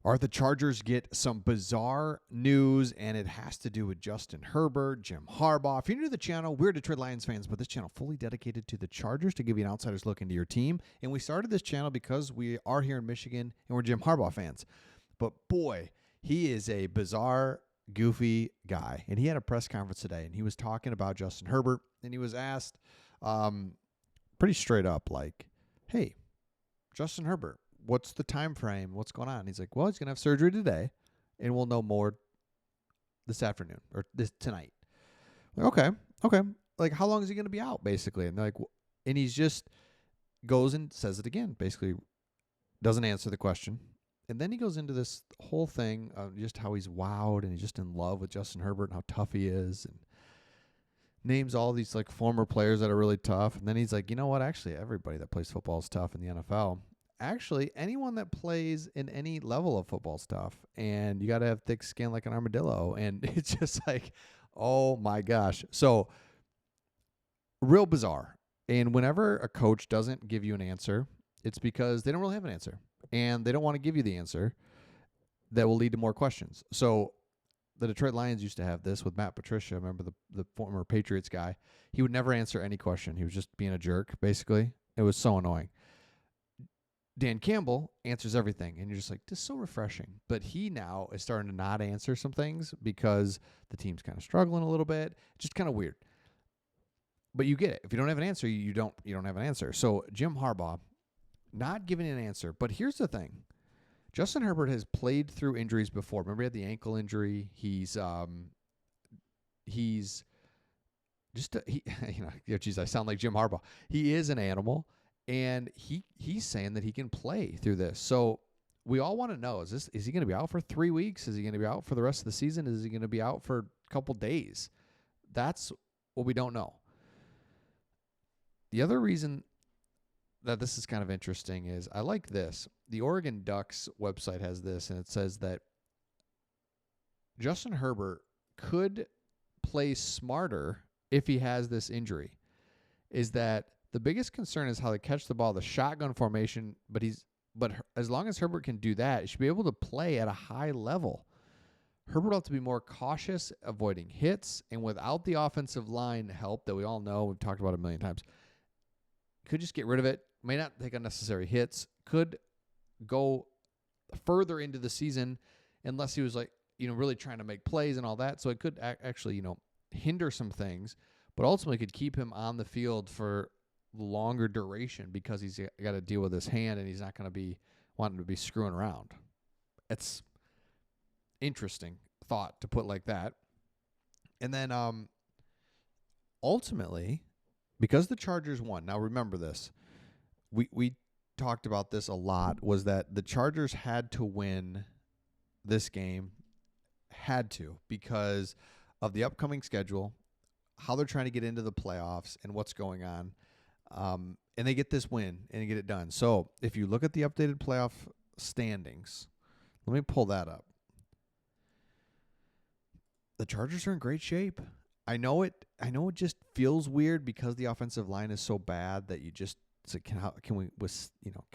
Or the Chargers get some bizarre news, and it has to do with Justin Herbert, Jim Harbaugh. If you're new to the channel, we're Detroit Lions fans, but this channel fully dedicated to the Chargers to give you an outsider's look into your team. And we started this channel because we are here in Michigan, and we're Jim Harbaugh fans. But boy, he is a bizarre, goofy guy. And he had a press conference today, and he was talking about Justin Herbert, and he was asked pretty straight up, like, hey, Justin Herbert, what's the time frame? What's going on? He's like, well, he's going to have surgery today, and we'll know more this afternoon or tonight. Like, okay. Like, how long is he going to be out, basically? And they're like, and he's just goes and says it again, basically doesn't answer the question. And then he goes into this whole thing of just how he's wowed and he's just in love with Justin Herbert and how tough he is, and names all these like former players that are really tough. And then he's like, you know what? Actually, everybody that plays football is tough in the NFL. Actually, anyone that plays in any level of football is tough, and you got to have thick skin like an armadillo. And it's just like, oh my gosh. So real bizarre. And whenever a coach doesn't give you an answer, it's because they don't really have an answer, and they don't want to give you the answer that will lead to more questions. So the Detroit Lions used to have this with Matt Patricia. Remember the former Patriots guy? He would never answer any question. He was just being a jerk, basically. It was so annoying. Dan Campbell answers everything, and you're just like, this is so refreshing. But he now is starting to not answer some things because the team's kind of struggling a little bit. Just kind of weird. But you get it. If you don't have an answer, you don't have an answer. So Jim Harbaugh, not giving an answer. But here's the thing. Justin Herbert has played through injuries before. Remember, he had the ankle injury. He's just geez, I sound like Jim Harbaugh. He is an animal, and he's saying that he can play through this. So we all want to know: is he going to be out for 3 weeks? Is he going to be out for the rest of the season? Is he going to be out for a couple days? That's what we don't know. The other reason that this is kind of interesting is I like this. The Oregon Ducks website has this, and it says that Justin Herbert could play smarter if he has this injury. Is that the biggest concern is how they catch the ball, the shotgun formation, but as long as Herbert can do that, he should be able to play at a high level. Herbert will have to be more cautious, avoiding hits, and without the offensive line help that we all know, we've talked about a million times, could just get rid of it, may not take unnecessary hits, could go further into the season unless he was like, really trying to make plays and all that. So it could actually, hinder some things, but ultimately could keep him on the field for longer duration because he's got to deal with his hand and he's not going to be wanting to be screwing around. It's interesting thought to put like that. And then ultimately, because the Chargers won, now remember this, we talked about this a lot, was that the Chargers had to win this game, because of the upcoming schedule, how they're trying to get into the playoffs and what's going on. And they get this win and get it done. So if you look at the updated playoff standings, let me pull that up. The Chargers are in great shape. I know it just feels weird because the offensive line is so bad that you just, it's like, can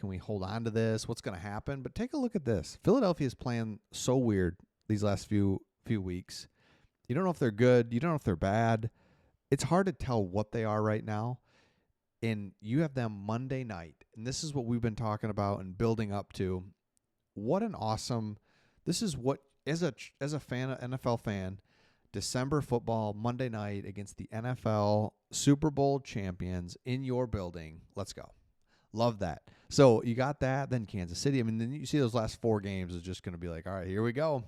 we hold on to this? What's going to happen? But take a look at this. Philadelphia is playing so weird these last few weeks. You don't know if they're good. You don't know if they're bad. It's hard to tell what they are right now. And you have them Monday night. And this is what we've been talking about and building up to. What an awesome, this is what, as a fan, NFL fan, December football, Monday night against the NFL Super Bowl champions in your building. Let's go. Love that. So you got that, then Kansas City. I mean, then you see those last 4 games is just going to be like, all right, here we go.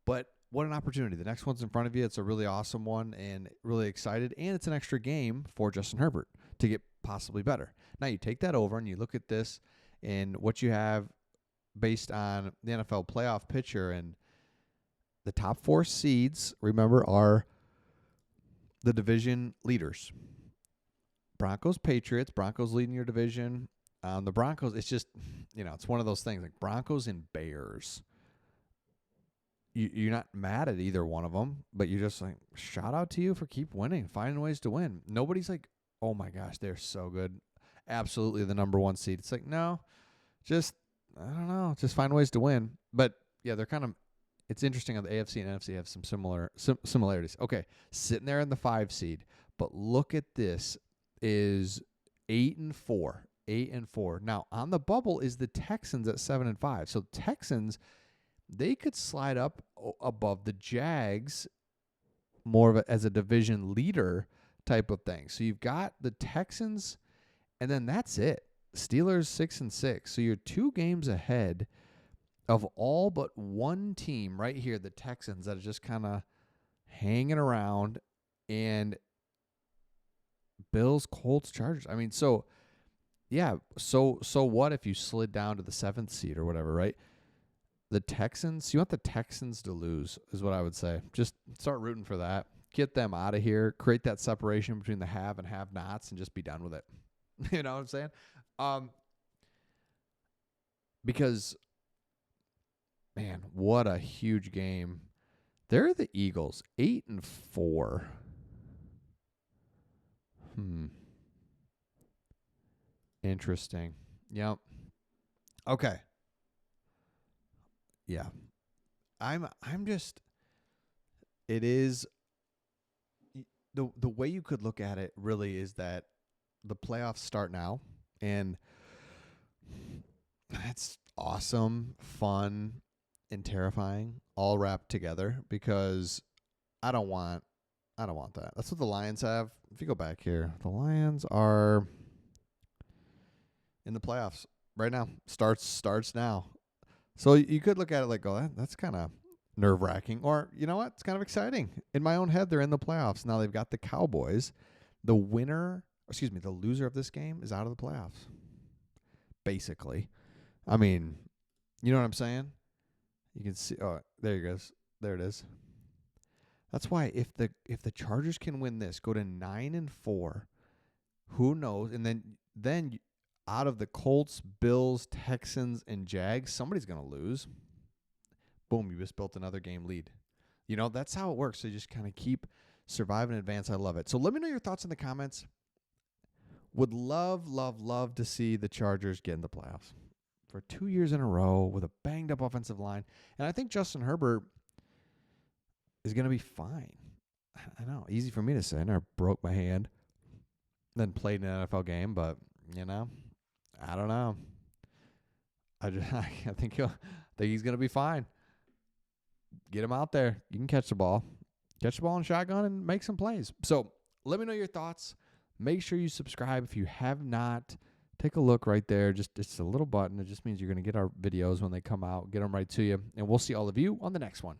But what an opportunity. The next one's in front of you. It's a really awesome one and really excited. And it's an extra game for Justin Herbert to get possibly better. Now you take that over and you look at this and what you have based on the NFL playoff picture, and the top 4 seeds, remember, are the division leaders. Broncos, Patriots. Broncos leading your division. The Broncos, it's just, it's one of those things like Broncos and Bears. You're not mad at either one of them, but you're just like, shout out to you for keep winning, finding ways to win. Nobody's like, oh my gosh, they're so good. Absolutely the number 1 seed. It's like, no, just I don't know. Just find ways to win. But yeah, they're kind of. It's interesting how the AFC and NFC have some similarities. Okay, sitting there in the 5 seed, but look at this: is 8-4, 8-4. Now on the bubble is the Texans at 7-5. So Texans, they could slide up above the Jags more of as a division leader type of thing. So you've got the Texans, and then that's it. Steelers 6-6. So you're 2 games ahead of all but one team right here, the Texans, that are just kind of hanging around, and Bills, Colts, Chargers. I mean, so yeah, so what if you slid down to the 7th seed or whatever, right? The Texans, you want the Texans to lose is what I would say. Just start rooting for that. Get them out of here. Create that separation between the have and have-nots and just be done with it. You know what I'm saying? Because, man, what a huge game. They're the Eagles, 8-4. Interesting. Yep. Okay. Yeah. I'm just, it is, the way you could look at it really is that the playoffs start now, and that's awesome, fun, and terrifying all wrapped together, because I don't want that. That's what the Lions have. If you go back here, the Lions are in the playoffs right now. Starts now. So you could look at it like, oh, that's kind of nerve-wracking. Or, you know what? It's kind of exciting. In my own head, they're in the playoffs. Now they've got the Cowboys. The loser of this game is out of the playoffs, basically. I mean, you know what I'm saying? You can see. Oh, there it goes. There it is. That's why if the Chargers can win this, go to 9-4, who knows? And then out of the Colts, Bills, Texans, and Jags, somebody's going to lose. Boom, you just built another game lead. You know, that's how it works. So you just kind of keep surviving in advance. I love it. So let me know your thoughts in the comments. Would love to see the Chargers get in the playoffs for 2 years in a row with a banged-up offensive line. And I think Justin Herbert is going to be fine. I know, easy for me to say. I never broke my hand, then played in an NFL game, but, you know, I don't know. I think he's going to be fine. Get him out there. You can catch the ball. Catch the ball in shotgun and make some plays. So let me know your thoughts. Make sure you subscribe if you have not. Take a look right there. It's a little button. It just means you're going to get our videos when they come out. Get them right to you. And we'll see all of you on the next one.